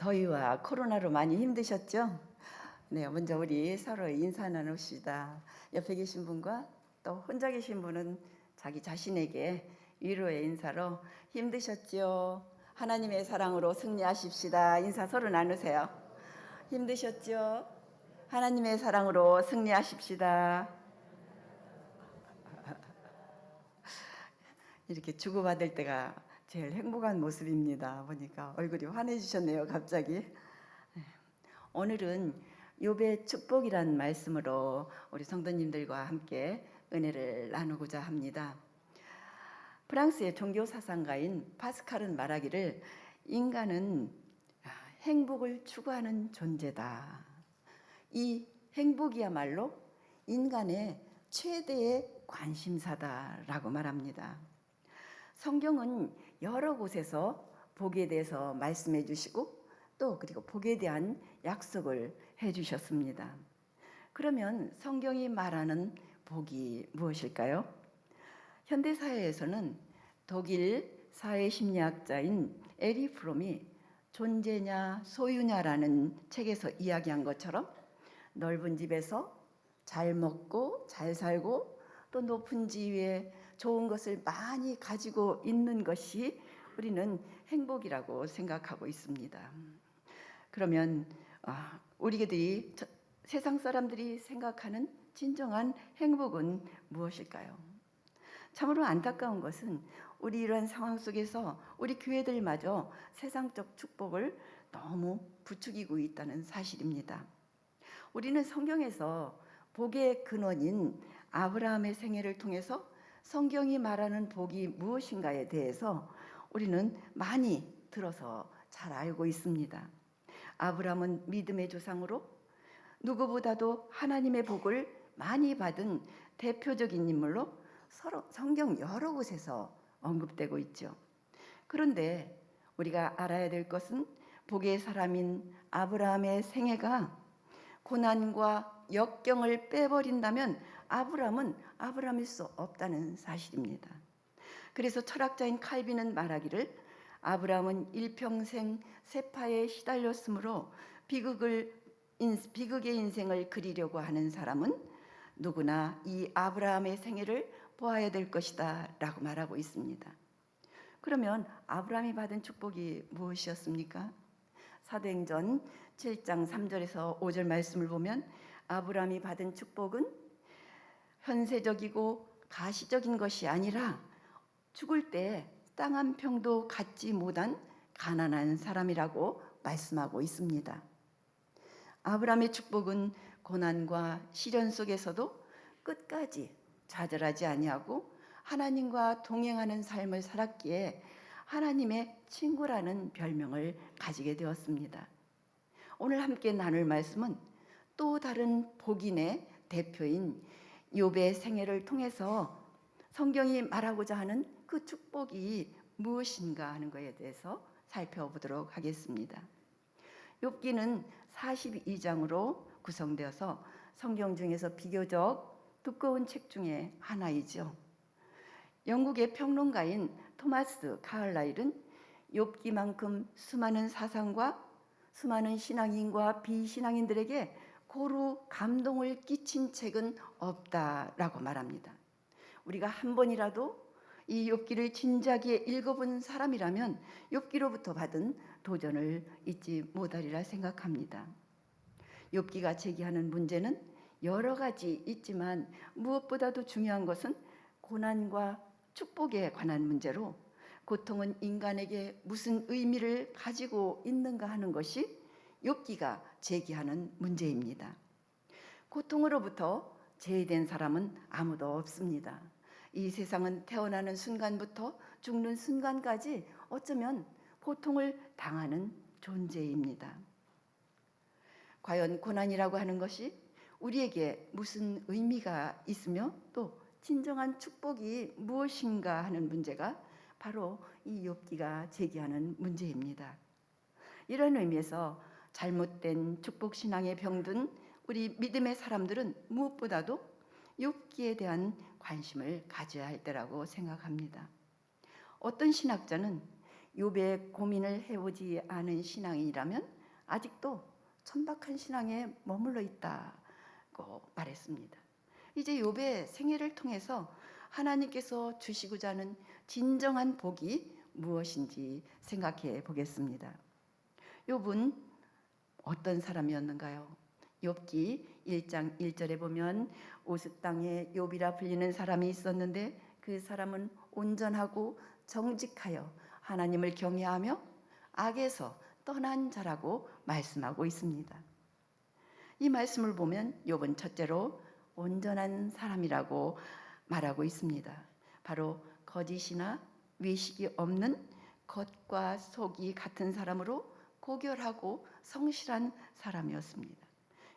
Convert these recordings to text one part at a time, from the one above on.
더위와 코로나로 많이 힘드셨죠? 네, 먼저 우리 서로 인사 나눕시다. 옆에 계신 분과 또 혼자 계신 분은 자기 자신에게 위로의 인사로 힘드셨죠? 하나님의 사랑으로 승리하십시다. 인사 서로 나누세요. 힘드셨죠? 하나님의 사랑으로 승리하십시다. 이렇게 주고받을 때가 제일 행복한 모습입니다. 보니까 얼굴이 환해지셨네요, 갑자기. 오늘은 욥의 축복이란 말씀으로 우리 성도님들과 함께 은혜를 나누고자 합니다. 프랑스의 종교 사상가인 파스칼은 말하기를 인간은 행복을 추구하는 존재다. 이 행복이야말로 인간의 최대의 관심사다라고 말합니다. 성경은 여러 곳에서 복에 대해서 말씀해 주시고 또 그리고 복에 대한 약속을 해 주셨습니다. 그러면 성경이 말하는 복이 무엇일까요? 현대 사회에서는 독일 사회 심리학자인 에리 프롬이 존재냐 소유냐라는 책에서 이야기한 것처럼 넓은 집에서 잘 먹고 잘 살고 또 높은 지위에 좋은 것을 많이 가지고 있는 것이 우리는 행복이라고 생각하고 있습니다. 그러면 우리들이 세상 사람들이 생각하는 진정한 행복은 무엇일까요? 참으로 안타까운 것은 우리 이런 상황 속에서 우리 교회들마저 세상적 축복을 너무 부추기고 있다는 사실입니다. 우리는 성경에서 복의 근원인 아브라함의 생애를 통해서 성경이 말하는 복이 무엇인가에 대해서 우리는 많이 들어서 잘 알고 있습니다. 아브라함은 믿음의 조상으로 누구보다도 하나님의 복을 많이 받은 대표적인 인물로 서로 성경 여러 곳에서 언급되고 있죠. 그런데 우리가 알아야 될 것은 복의 사람인 아브라함의 생애가 고난과 역경을 빼버린다면 아브라함은 아브라함일 수 없다는 사실입니다. 그래서 철학자인 칼빈은 말하기를 아브라함은 일평생 세파에 시달렸으므로 비극의 인생을 그리려고 하는 사람은 누구나 이 아브라함의 생애를 보아야 될 것이다 라고 말하고 있습니다. 그러면 아브라함이 받은 축복이 무엇이었습니까? 사도행전 7장 3절에서 5절 말씀을 보면 아브라함이 받은 축복은 현세적이고 가시적인 것이 아니라 죽을 때 땅 한 평도 갖지 못한 가난한 사람이라고 말씀하고 있습니다. 아브라함의 축복은 고난과 시련 속에서도 끝까지 좌절하지 아니하고 하나님과 동행하는 삶을 살았기에 하나님의 친구라는 별명을 가지게 되었습니다. 오늘 함께 나눌 말씀은 또 다른 복인의 대표인 욥의 생애를 통해서 성경이 말하고자 하는 그 축복이 무엇인가 하는 것에 대해서 살펴보도록 하겠습니다. 욥기는 42장으로 구성되어서 성경 중에서 비교적 두꺼운 책 중에 하나이죠. 영국의 평론가인 토마스 카을라일은 욥기만큼 수많은 사상과 수많은 신앙인과 비신앙인들에게 고루 감동을 끼친 책은 없다라고 말합니다. 우리가 한 번이라도 이 욥기를 진작에 읽어본 사람이라면 욥기로부터 받은 도전을 잊지 못하리라 생각합니다. 욥기가 제기하는 문제는 여러 가지 있지만 무엇보다도 중요한 것은 고난과 축복에 관한 문제로 고통은 인간에게 무슨 의미를 가지고 있는가 하는 것이 욥기가 제기하는 문제입니다. 고통으로부터 제외된 사람은 아무도 없습니다. 이 세상은 태어나는 순간부터 죽는 순간까지 어쩌면 고통을 당하는 존재입니다. 과연 고난이라고 하는 것이 우리에게 무슨 의미가 있으며 또 진정한 축복이 무엇인가 하는 문제가 바로 이 욥기가 제기하는 문제입니다. 이런 의미에서 잘못된 축복신앙에 병든 우리 믿음의 사람들은 무엇보다도 욥기에 대한 관심을 가져야 할 때라고 생각합니다. 어떤 신학자는 욥의 고민을 해오지 않은 신앙인이라면 아직도 천박한 신앙에 머물러 있다고 말했습니다. 이제 욥의 생애를 통해서 하나님께서 주시고자 하는 진정한 복이 무엇인지 생각해 보겠습니다. 욥은 어떤 사람이었는가요? 욥기 1장 1절에 보면 오스 땅에 욥이라 불리는 사람이 있었는데 그 사람은 온전하고 정직하여 하나님을 경외하며 악에서 떠난 자라고 말씀하고 있습니다. 이 말씀을 보면 욥은 첫째로 온전한 사람이라고 말하고 있습니다. 바로 거짓이나 외식이 없는 겉과 속이 같은 사람으로 고결하고 성실한 사람이었습니다.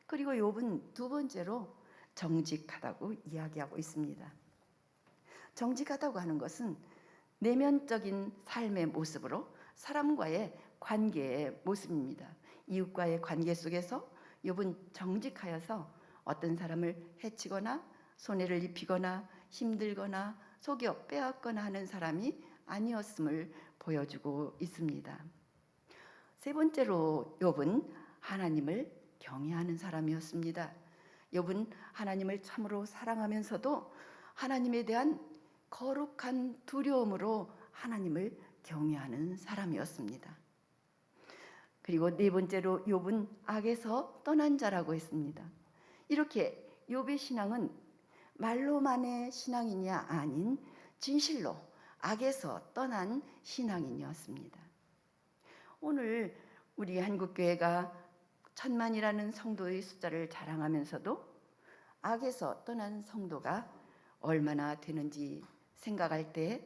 그리고 욥은 두 번째로 정직하다고 이야기하고 있습니다. 정직하다고 하는 것은 내면적인 삶의 모습으로 사람과의 관계의 모습입니다. 이웃과의 관계 속에서 욥은 정직하여서 어떤 사람을 해치거나 손해를 입히거나 힘들거나 속여 빼앗거나 하는 사람이 아니었음을 보여주고 있습니다. 세 번째로 욥은 하나님을 경외하는 사람이었습니다. 욥은 하나님을 참으로 사랑하면서도 하나님에 대한 거룩한 두려움으로 하나님을 경외하는 사람이었습니다. 그리고 네 번째로 욥은 악에서 떠난 자라고 했습니다. 이렇게 욥의 신앙은 말로만의 신앙이냐 아닌 진실로 악에서 떠난 신앙인이었습니다. 오늘 우리 한국교회가 1000만이라는 성도의 숫자를 자랑하면서도 악에서 떠난 성도가 얼마나 되는지 생각할 때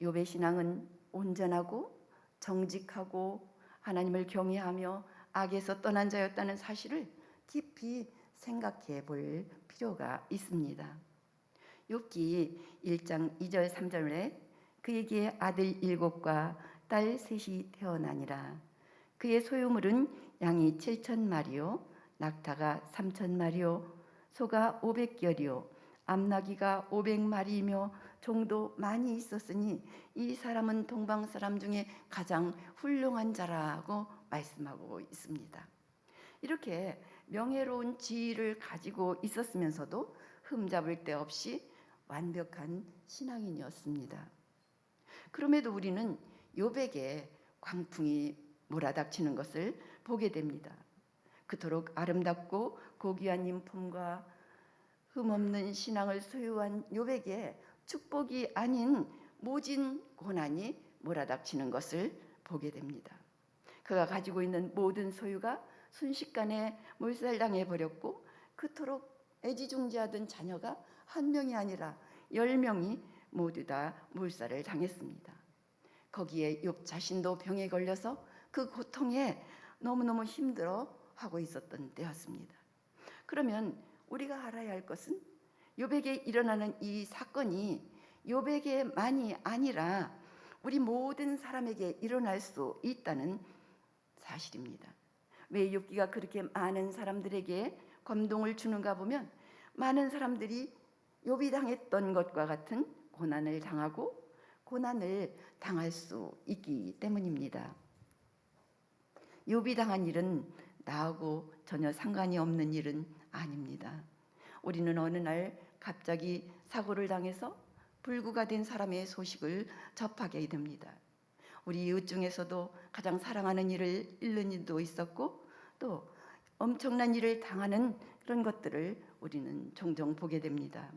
욥의 신앙은 온전하고 정직하고 하나님을 경외하며 악에서 떠난 자였다는 사실을 깊이 생각해 볼 필요가 있습니다. 욥기 1장 2절 3절에 그에게 아들 7과 딸 3이 태어나니라. 그의 소유물은 양이 7,000마리요 낙타가 3,000마리요 소가 500결이요 암나귀가 500마리이며 종도 많이 있었으니 이 사람은 동방 사람 중에 가장 훌륭한 자라고 말씀하고 있습니다. 이렇게 명예로운 지위를 가지고 있었으면서도 흠잡을 데 없이 완벽한 신앙인이었습니다. 그럼에도 우리는 욥에게 광풍이 몰아닥치는 것을 보게 됩니다. 그토록 아름답고 고귀한 인품과 흠없는 신앙을 소유한 욥에게 축복이 아닌 모진 고난이 몰아닥치는 것을 보게 됩니다. 그가 가지고 있는 모든 소유가 순식간에 몰살당해 버렸고 그토록 애지중지하던 자녀가 한 명이 아니라 10명이 모두 다 몰살을 당했습니다. 거기에 욥 자신도 병에 걸려서 그 고통에 너무너무 힘들어 하고 있었던 때였습니다. 그러면 우리가 알아야 할 것은 욥에게 일어나는 이 사건이 욥에게만이 아니라 우리 모든 사람에게 일어날 수 있다는 사실입니다. 왜 욥기가 그렇게 많은 사람들에게 감동을 주는가 보면 많은 사람들이 욥이 당했던 것과 같은 고난을 당하고 고난을 당할 수 있기 때문입니다. 욥이 당한 일은 나하고 전혀 상관이 없는 일은 아닙니다. 우리는 어느 날 갑자기 사고를 당해서 불구가 된 사람의 소식을 접하게 됩니다. 우리 이웃 중에서도 가장 사랑하는 일을 잃는 일도 있었고 또 엄청난 일을 당하는 그런 것들을 우리는 종종 보게 됩니다.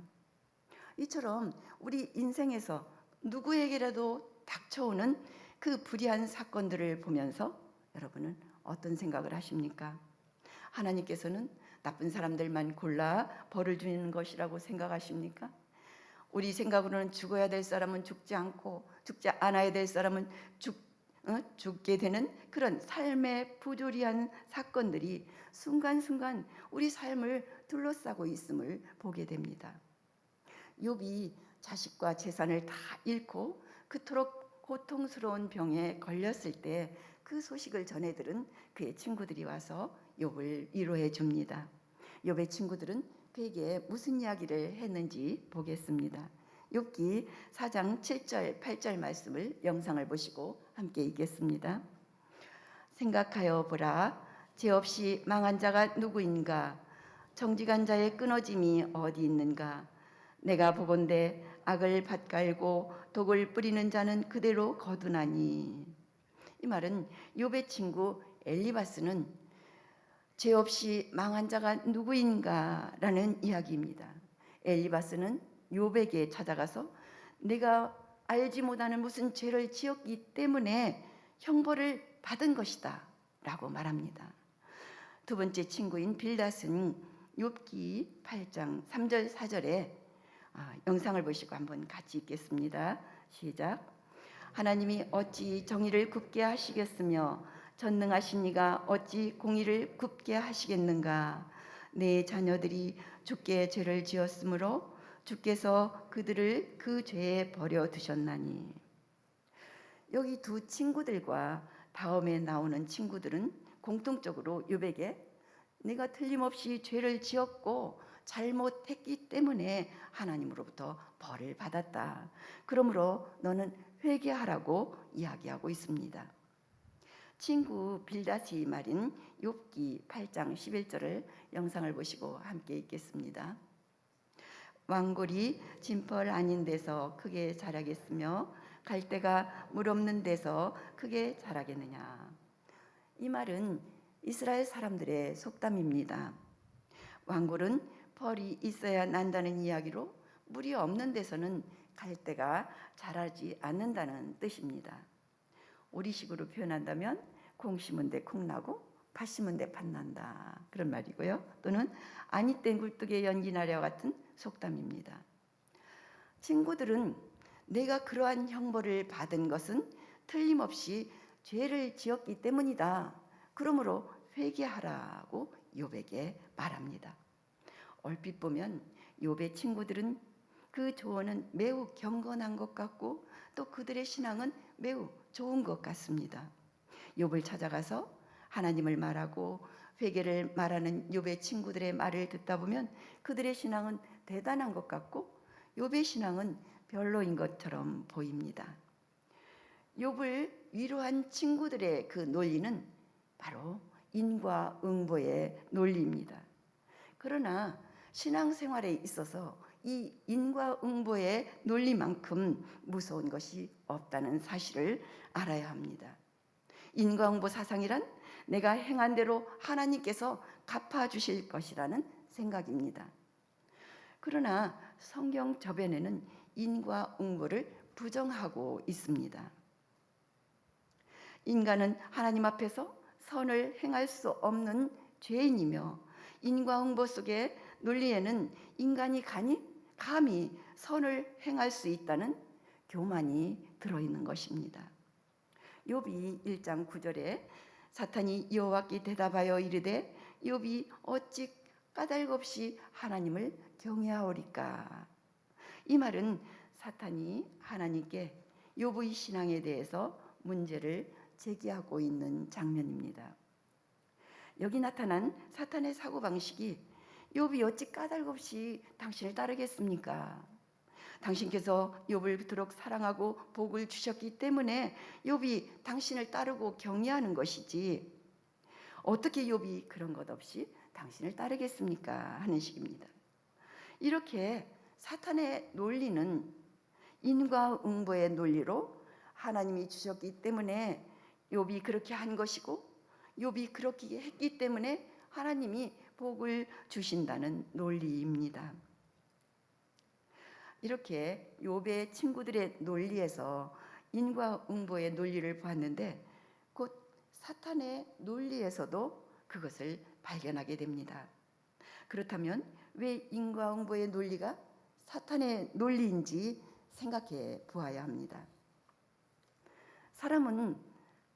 이처럼 우리 인생에서 누구에게라도 닥쳐오는 그 불의한 사건들을 보면서 여러분은 어떤 생각을 하십니까? 하나님께서는 나쁜 사람들만 골라 벌을 주는 것이라고 생각하십니까? 우리 생각으로는 죽어야 될 사람은 죽지 않고 죽지 않아야 될 사람은 죽게 되는 그런 삶의 부조리한 사건들이 순간순간 우리 삶을 둘러싸고 있음을 보게 됩니다. 욥이 자식과 재산을 다 잃고 그토록 고통스러운 병에 걸렸을 때 그 소식을 전해 들은 그의 친구들이 와서 욥을 위로해 줍니다. 욥의 친구들은 그에게 무슨 이야기를 했는지 보겠습니다. 욥기 4장 7절 8절 말씀을 영상을 보시고 함께 읽겠습니다. 생각하여 보라, 죄 없이 망한 자가 누구인가? 정직한 자의 끊어짐이 어디 있는가? 내가 보건대 악을 밭갈고 독을 뿌리는 자는 그대로 거두나니. 이 말은 욥의 친구 엘리바스는 죄 없이 망한 자가 누구인가라는 이야기입니다. 엘리바스는 욥에게 찾아가서 내가 알지 못하는 무슨 죄를 지었기 때문에 형벌을 받은 것이다 라고 말합니다. 두 번째 친구인 빌닷은 욥기 8장 3절 4절에 영상을 보시고 한번 같이 읽겠습니다. 시작. 하나님이 어찌 정의를 굽게 하시겠으며 전능하신 이가 어찌 공의를 굽게 하시겠는가? 내 자녀들이 주께 죄를 지었으므로 주께서 그들을 그 죄에 버려 두셨나니. 여기 두 친구들과 다음에 나오는 친구들은 공통적으로 욥에게 네가 틀림없이 죄를 지었고 잘못했기 때문에 하나님으로부터 벌을 받았다. 그러므로 너는 회개하라고 이야기하고 있습니다. 친구 빌닷이 말인 욥기 8장 11절을 영상을 보시고 함께 읽겠습니다. 왕골이 진펄 아닌 데서 크게 자라겠으며 갈대가 물 없는 데서 크게 자라겠느냐. 이 말은 이스라엘 사람들의 속담입니다. 왕골은 펄이 있어야 난다는 이야기로 물이 없는 데서는 갈대가 자라지 않는다는 뜻입니다. 우리식으로 표현한다면 콩 심은 데 콩 나고 팥 심은 데 팥 난다 그런 말이고요. 또는 아니 땐 굴뚝에 연기 나려 같은 속담입니다. 친구들은 내가 그러한 형벌을 받은 것은 틀림없이 죄를 지었기 때문이다. 그러므로 회개하라고 욥에게 말합니다. 얼핏 보면 욥의 친구들은 그 조언은 매우 경건한 것 같고 또 그들의 신앙은 매우 좋은 것 같습니다. 욥을 찾아가서 하나님을 말하고 회개를 말하는 욥의 친구들의 말을 듣다 보면 그들의 신앙은 대단한 것 같고 욥의 신앙은 별로인 것처럼 보입니다. 욥을 위로한 친구들의 그 논리는 바로 인과응보의 논리입니다. 그러나 신앙생활에 있어서 이 인과응보의 논리만큼 무서운 것이 없다는 사실을 알아야 합니다. 인과응보 사상이란 내가 행한 대로 하나님께서 갚아주실 것이라는 생각입니다. 그러나 성경 저변에는 인과응보를 부정하고 있습니다. 인간은 하나님 앞에서 선을 행할 수 없는 죄인이며 인과응보 속의 논리에는 인간이 감히 선을 행할 수 있다는 교만이 들어있는 것입니다. 욥이 1장 9절에 사탄이 여호와께 대답하여 이르되 욥이 어찌 까닭없이 하나님을 경외하오리까. 이 말은 사탄이 하나님께 욥의 신앙에 대해서 문제를 제기하고 있는 장면입니다. 여기 나타난 사탄의 사고방식이 욥이 어찌 까닭없이 당신을 따르겠습니까? 당신께서 욥을 그토록 사랑하고 복을 주셨기 때문에 욥이 당신을 따르고 경외하는 것이지 어떻게 욥이 그런 것 없이 당신을 따르겠습니까? 하는 식입니다. 이렇게 사탄의 논리는 인과응보의 논리로 하나님이 주셨기 때문에 욥이 그렇게 한 것이고 욥이 그렇게 했기 때문에 하나님이 복을 주신다는 논리입니다. 이렇게 욥의 친구들의 논리에서 인과응보의 논리를 보았는데 곧 사탄의 논리에서도 그것을 발견하게 됩니다. 그렇다면 왜 인과응보의 논리가 사탄의 논리인지 생각해 보아야 합니다. 사람은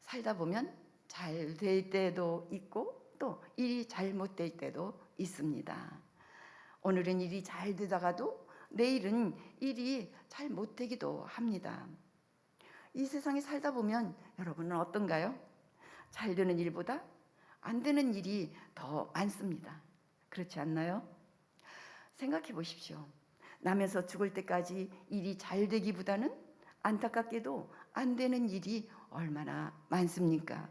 살다 보면 잘 될 때도 있고 또 일이 잘못될 때도 있습니다. 오늘은 일이 잘 되다가도 내일은 일이 잘 못되기도 합니다. 이 세상에 살다 보면 여러분은 어떤가요? 잘 되는 일보다 안 되는 일이 더 많습니다. 그렇지 않나요? 생각해 보십시오. 남에서 죽을 때까지 일이 잘 되기보다는 안타깝게도 안 되는 일이 얼마나 많습니까?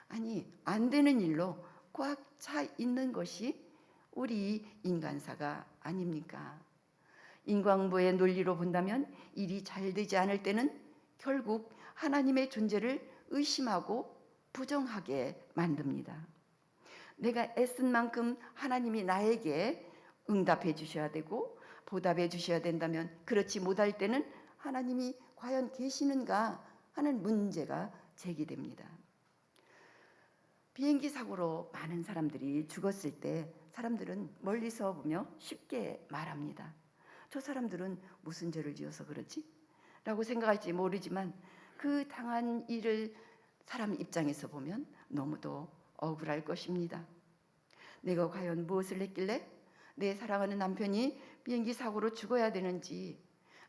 아니, 안 되는 일로 꽉 차 있는 것이 우리 인간사가 아닙니까? 인과응보의 논리로 본다면 일이 잘 되지 않을 때는 결국 하나님의 존재를 의심하고 부정하게 만듭니다. 내가 애쓴 만큼 하나님이 나에게 응답해 주셔야 되고 보답해 주셔야 된다면, 그렇지 못할 때는 하나님이 과연 계시는가 하는 문제가 제기됩니다. 비행기 사고로 많은 사람들이 죽었을 때 사람들은 멀리서 보며 쉽게 말합니다. 저 사람들은 무슨 죄를 지어서 그러지? 라고 생각할지 모르지만 그 당한 일을 사람 입장에서 보면 너무도 억울할 것입니다. 내가 과연 무엇을 했길래 내 사랑하는 남편이 비행기 사고로 죽어야 되는지,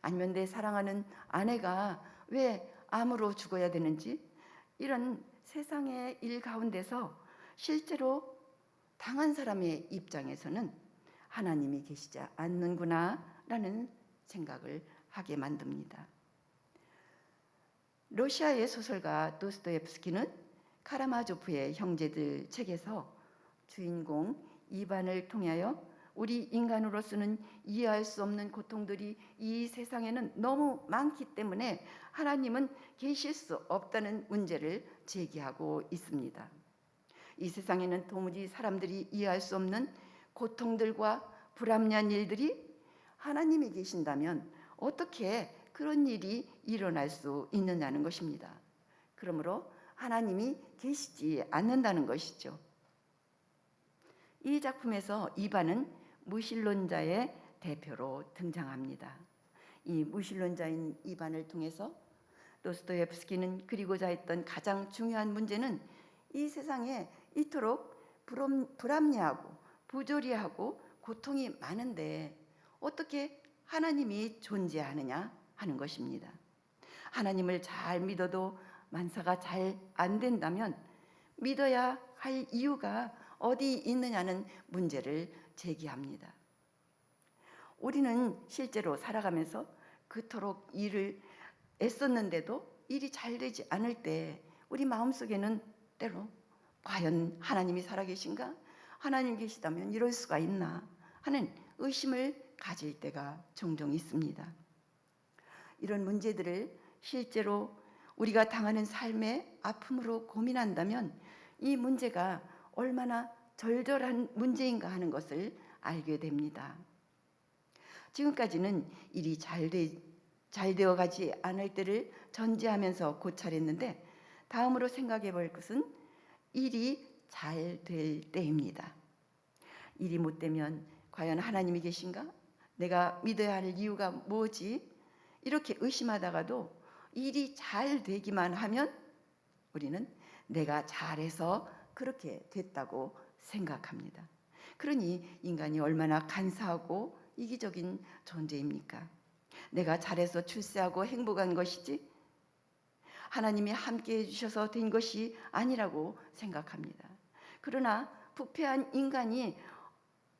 아니면 내 사랑하는 아내가 왜 암으로 죽어야 되는지, 이런 세상의 일 가운데서 실제로 당한 사람의 입장에서는 하나님이 계시지 않는구나 라는 생각을 하게 만듭니다. 러시아의 소설가 도스토옙스키는 카라마조프의 형제들 책에서 주인공 이반을 통하여 우리 인간으로서는 이해할 수 없는 고통들이 이 세상에는 너무 많기 때문에 하나님은 계실 수 없다는 문제를 제기하고 있습니다. 이 세상에는 도무지 사람들이 이해할 수 없는 고통들과 불합리한 일들이 하나님이 계신다면 어떻게 그런 일이 일어날 수 있느냐는 것입니다. 그러므로 하나님이 계시지 않는다는 것이죠. 이 작품에서 이반은 무신론자의 대표로 등장합니다. 이 무신론자인 이반을 통해서 도스토옙스키는 그리고자 했던 가장 중요한 문제는 이 세상에 이토록 불합리하고 부조리하고 고통이 많은데 어떻게 하나님이 존재하느냐 하는 것입니다. 하나님을 잘 믿어도 만사가 잘 안 된다면 믿어야 할 이유가 어디 있느냐는 문제를 제기합니다. 우리는 실제로 살아가면서 그토록 일을 애썼는데도 일이 잘 되지 않을 때 우리 마음속에는 때로 과연 하나님이 살아계신가? 하나님 계시다면 이럴 수가 있나? 하는 의심을 가질 때가 종종 있습니다. 이런 문제들을 실제로 우리가 당하는 삶의 아픔으로 고민한다면 이 문제가 얼마나 절절한 문제인가 하는 것을 알게 됩니다. 지금까지는 일이 잘 되어 가지 않을 때를 전제하면서 고찰했는데 다음으로 생각해 볼 것은 일이 잘 될 때입니다. 일이 못 되면 과연 하나님이 계신가? 내가 믿어야 할 이유가 뭐지? 이렇게 의심하다가도 일이 잘 되기만 하면 우리는 내가 잘해서 그렇게 됐다고 생각합니다. 그러니 인간이 얼마나 간사하고 이기적인 존재입니까? 내가 잘해서 출세하고 행복한 것이지 하나님이 함께 해주셔서 된 것이 아니라고 생각합니다. 그러나 부패한 인간이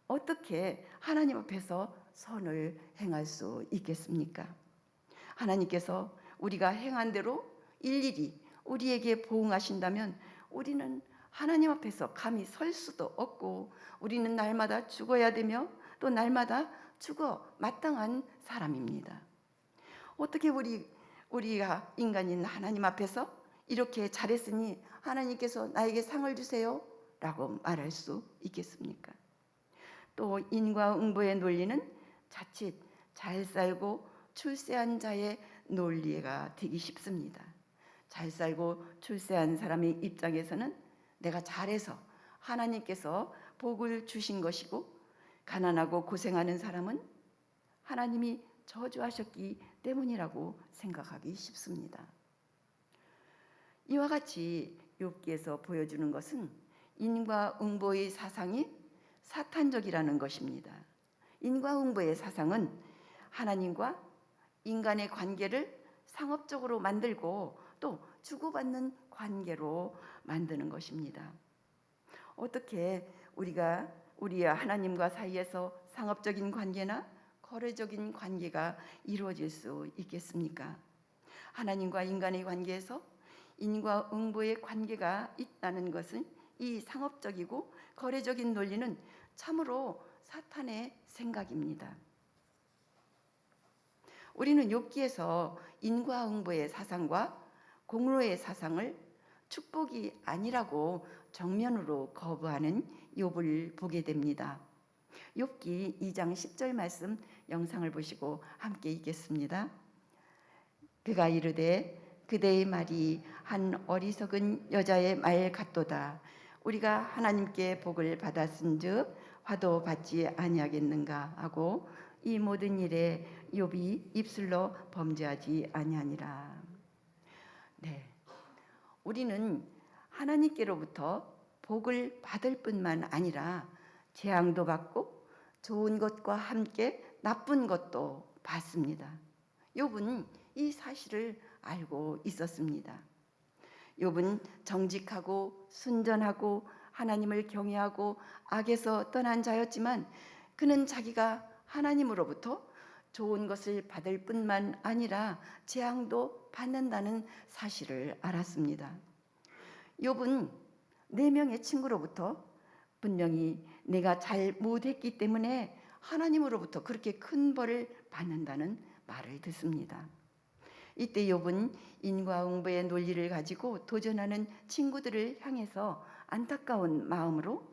어떻게 하나님 앞에서 선을 행할 수 있겠습니까? 하나님께서 우리가 행한 대로 일일이 우리에게 보응하신다면 우리는 하나님 앞에서 감히 설 수도 없고 우리는 날마다 죽어야 되며 또 날마다 죽어 마땅한 사람입니다. 어떻게 우리가 인간인 하나님 앞에서 이렇게 잘했으니 하나님께서 나에게 상을 주세요 라고 말할 수 있겠습니까? 또 인과응보의 논리는 자칫 잘 살고 출세한 자의 논리가 되기 쉽습니다. 잘 살고 출세한 사람의 입장에서는 내가 잘해서 하나님께서 복을 주신 것이고, 가난하고 고생하는 사람은 하나님이 저주하셨기 때문이라고 생각하기 쉽습니다. 이와 같이 욥기에서 보여주는 것은 인과응보의 사상이 사탄적이라는 것입니다. 인과응보의 사상은 하나님과 인간의 관계를 상업적으로 만들고 또 주고받는 관계로 만드는 것입니다. 어떻게 우리가 우리와 하나님과 사이에서 상업적인 관계나 거래적인 관계가 이루어질 수 있겠습니까? 하나님과 인간의 관계에서 인과응보의 관계가 있다는 것은 이 상업적이고 거래적인 논리는 참으로 사탄의 생각입니다. 우리는 욥기에서 인과응보의 사상과 공로의 사상을 축복이 아니라고 정면으로 거부하는 욥을 보게 됩니다. 욥기 2장 10절 말씀 영상을 보시고 함께 읽겠습니다. 그가 이르되 그대의 말이 한 어리석은 여자의 말 같도다. 우리가 하나님께 복을 받았은즉 화도 받지 아니하겠는가 하고 이 모든 일에 욥이 입술로 범죄하지 아니하니라. 네, 우리는 하나님께로부터 복을 받을 뿐만 아니라 재앙도 받고 좋은 것과 함께 나쁜 것도 받습니다. 욥은 이 사실을 알고 있었습니다. 욥은 정직하고 순전하고 하나님을 경외하고 악에서 떠난 자였지만 그는 자기가 하나님으로부터 좋은 것을 받을 뿐만 아니라 재앙도 받는다는 사실을 알았습니다. 욥은 4명의 친구로부터 분명히 내가 잘 못했기 때문에 하나님으로부터 그렇게 큰 벌을 받는다는 말을 듣습니다. 이때 욥은 인과응보의 논리를 가지고 도전하는 친구들을 향해서 안타까운 마음으로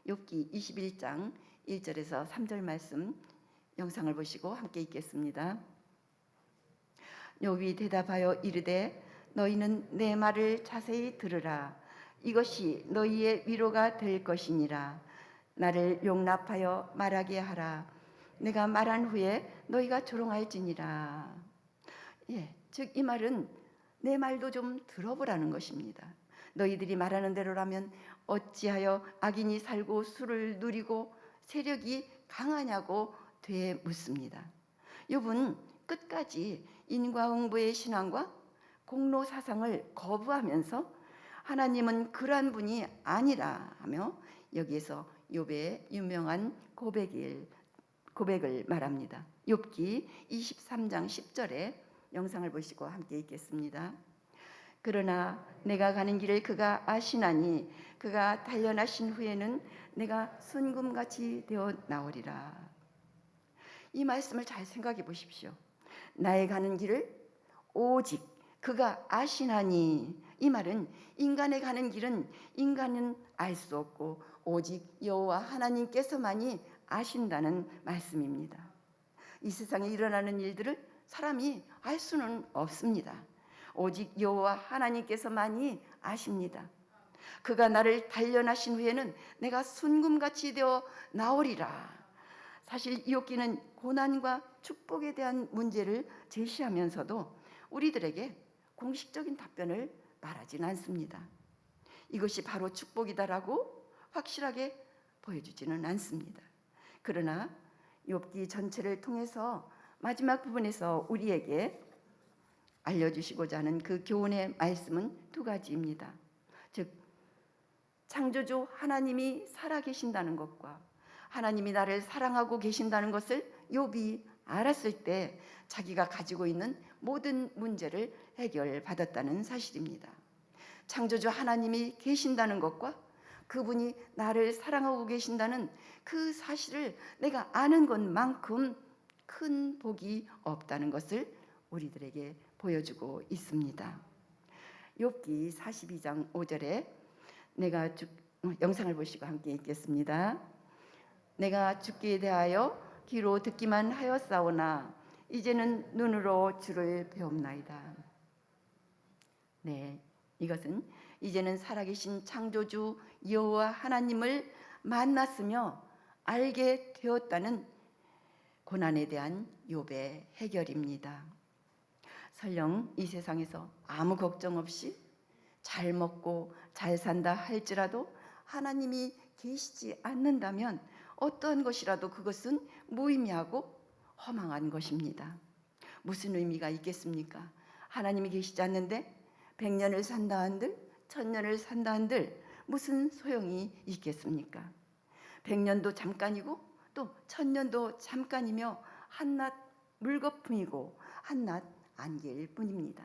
욥기 21장 1절에서 3절 말씀 영상을 보시고 함께 읽겠습니다. 욥이 대답하여 이르되 너희는 내 말을 자세히 들으라. 이것이 너희의 위로가 될 것이니라. 나를 용납하여 말하게 하라. 내가 말한 후에 너희가 조롱할지니라. 즉 이 말은 내 말도 좀 들어보라는 것입니다. 너희들이 말하는 대로라면 어찌하여 악인이 살고 수를 누리고 세력이 강하냐고 되묻습니다. 욥은 끝까지 인과응보의 신앙과 공로 사상을 거부하면서 하나님은 그러한 분이 아니라 하며 여기에서 욥의 유명한 고백을 말합니다. 욥기 23장 10절에 영상을 보시고 함께 읽겠습니다. 그러나 내가 가는 길을 그가 아시나니 그가 단련하신 후에는 내가 순금같이 되어 나오리라. 이 말씀을 잘 생각해 보십시오. 나의 가는 길을 오직 그가 아시나니, 이 말은 인간의 가는 길은 인간은 알 수 없고 오직 여호와 하나님께서만이 아신다는 말씀입니다. 이 세상에 일어나는 일들을 사람이 알 수는 없습니다. 오직 여호와 하나님께서만이 아십니다. 그가 나를 단련하신 후에는 내가 순금같이 되어 나오리라. 사실 욥기는 고난과 축복에 대한 문제를 제시하면서도 우리들에게 공식적인 답변을 말하지는 않습니다. 이것이 바로 축복이다라고 확실하게 보여주지는 않습니다. 그러나 욥기 전체를 통해서 마지막 부분에서 우리에게 알려주시고자 하는 그 교훈의 말씀은 2가지입니다. 즉 창조주 하나님이 살아계신다는 것과 하나님이 나를 사랑하고 계신다는 것을 욥이 알았을 때 자기가 가지고 있는 모든 문제를 해결받았다는 사실입니다. 창조주 하나님이 계신다는 것과 그분이 나를 사랑하고 계신다는 그 사실을 내가 아는 것만큼 큰 복이 없다는 것을 우리들에게 보여주고 있습니다. 욥기 42장 5절에 영상을 보시고 함께 읽겠습니다. 내가 죽기에 대하여 귀로 듣기만 하였사오나 이제는 눈으로 주를 배움나이다. 네, 이것은 이제는 살아계신 창조주 여호와 하나님을 만났으며 알게 되었다는 고난에 대한 욥의 해결입니다. 설령 이 세상에서 아무 걱정 없이 잘 먹고 잘 산다 할지라도 하나님이 계시지 않는다면 어떠한 것이라도 그것은 무의미하고 허망한 것입니다. 무슨 의미가 있겠습니까? 하나님이 계시지 않는데 100년을 산다 한들 1000년을 산다 한들 무슨 소용이 있겠습니까? 100년도 잠깐이고 또 1000년도 잠깐이며 한낱 물거품이고 한낱 안개일 뿐입니다.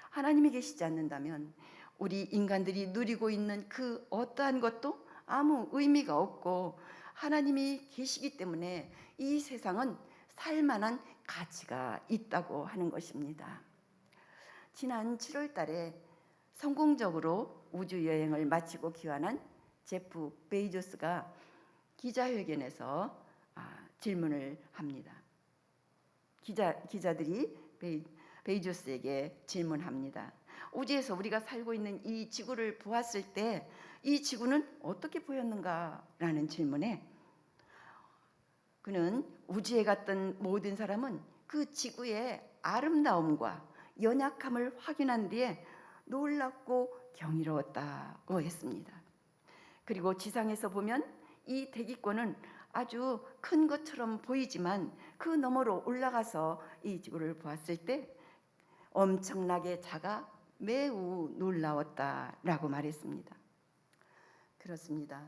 하나님이 계시지 않는다면 우리 인간들이 누리고 있는 그 어떠한 것도 아무 의미가 없고, 하나님이 계시기 때문에 이 세상은 살만한 가치가 있다고 하는 것입니다. 지난 7월 달에 성공적으로 우주 여행을 마치고 귀환한 제프 베이조스가 기자회견에서 질문을 합니다. 기자들이 베이조스에게 질문합니다. 우주에서 우리가 살고 있는 이 지구를 보았을 때 이 지구는 어떻게 보였는가? 라는 질문에 그는 우주에 갔던 모든 사람은 그 지구의 아름다움과 연약함을 확인한 뒤에 놀랍고 경이로웠다고 했습니다. 그리고 지상에서 보면 이 대기권은 아주 큰 것처럼 보이지만 그 너머로 올라가서 이 지구를 보았을 때 엄청나게 작아 매우 놀라웠다라고 말했습니다. 그렇습니다.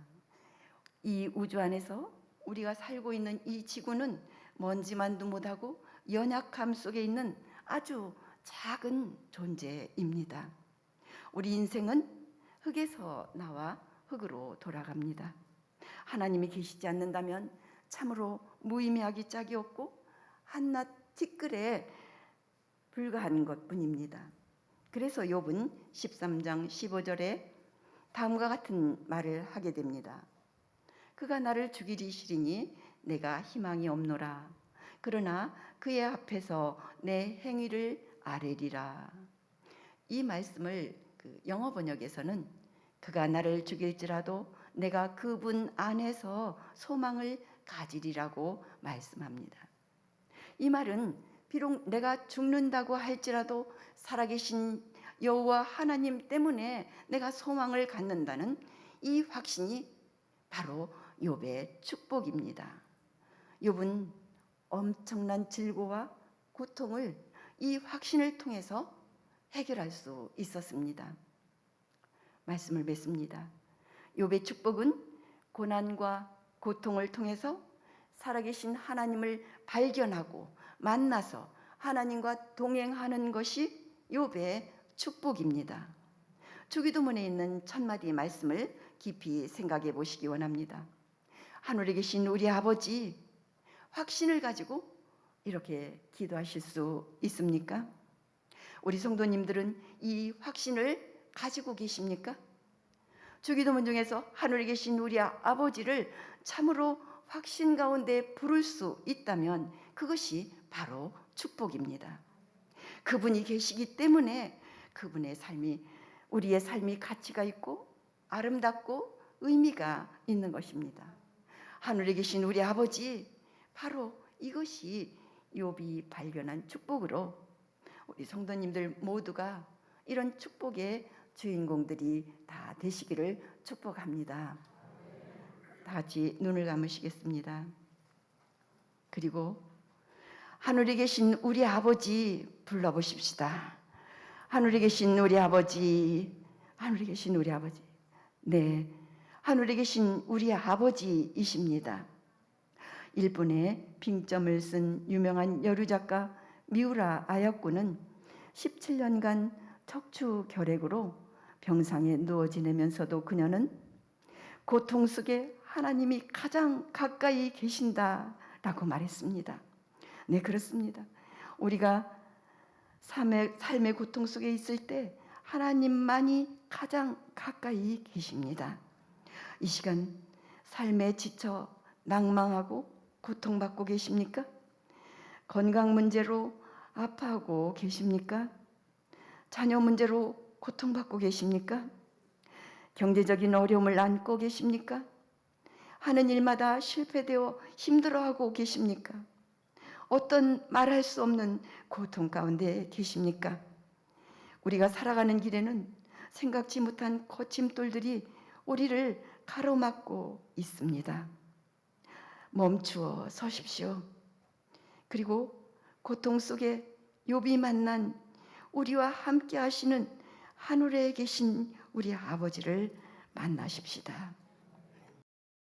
이 우주 안에서 우리가 살고 있는 이 지구는 먼지만도 못하고 연약함 속에 있는 아주 작은 존재입니다. 우리 인생은 흙에서 나와 흙으로 돌아갑니다. 하나님이 계시지 않는다면 참으로 무의미하기 짝이 없고 한낱 티끌에 불과한 것뿐입니다. 그래서 욥은 13장 15절에 다음과 같은 말을 하게 됩니다. 그가 나를 죽이리 시리니 내가 희망이 없노라. 그러나 그의 앞에서 내 행위를 아뢰리라. 이 말씀을 영어 번역에서는 그가 나를 죽일지라도 내가 그분 안에서 소망을 가지리라고 말씀합니다. 이 말은 비록 내가 죽는다고 할지라도 살아계신 여호와 하나님 때문에 내가 소망을 갖는다는 이 확신이 바로 욥의 축복입니다. 욥은 엄청난 질고와 고통을 이 확신을 통해서 해결할 수 있었습니다. 말씀을 맺습니다. 욥의 축복은 고난과 고통을 통해서 살아계신 하나님을 발견하고 만나서 하나님과 동행하는 것이 욥의 축복입니다. 주기도문에 있는 천마디의 말씀을 깊이 생각해 보시기 원합니다. 하늘에 계신 우리 아버지, 확신을 가지고 이렇게 기도하실 수 있습니까? 우리 성도님들은 이 확신을 가지고 계십니까? 주기도문 중에서 하늘에 계신 우리 아버지를 참으로 확신 가운데 부를 수 있다면 그것이 바로 축복입니다. 그분이 계시기 때문에 그분의 삶이, 우리의 삶이 가치가 있고 아름답고 의미가 있는 것입니다. 하늘에 계신 우리 아버지, 바로 이것이 욥이 발견한 축복으로 우리 성도님들 모두가 이런 축복의 주인공들이 다 되시기를 축복합니다. 다 같이 눈을 감으시겠습니다. 그리고 하늘에 계신 우리 아버지 불러보십시다. 하늘에 계신 우리 아버지, 하늘에 계신 우리 아버지. 네, 하늘에 계신 우리 아버지이십니다. 일본의 빙점을 쓴 유명한 여류 작가 미우라 아야코는 17년간 척추 결핵으로 병상에 누워 지내면서도 그녀는 고통 속에 하나님이 가장 가까이 계신다라고 말했습니다. 네, 그렇습니다. 우리가 삶의 고통 속에 있을 때 하나님만이 가장 가까이 계십니다. 이 시간 삶에 지쳐 낭망하고 고통받고 계십니까? 건강 문제로 아파하고 계십니까? 자녀 문제로 고통받고 계십니까? 경제적인 어려움을 안고 계십니까? 하는 일마다 실패되어 힘들어하고 계십니까? 어떤 말할 수 없는 고통 가운데 계십니까? 우리가 살아가는 길에는 생각지 못한 거침돌들이 우리를 가로막고 있습니다. 멈추어 서십시오. 그리고 고통 속에 욥이 만난 우리와 함께 하시는 하늘에 계신 우리 아버지를 만나십시다.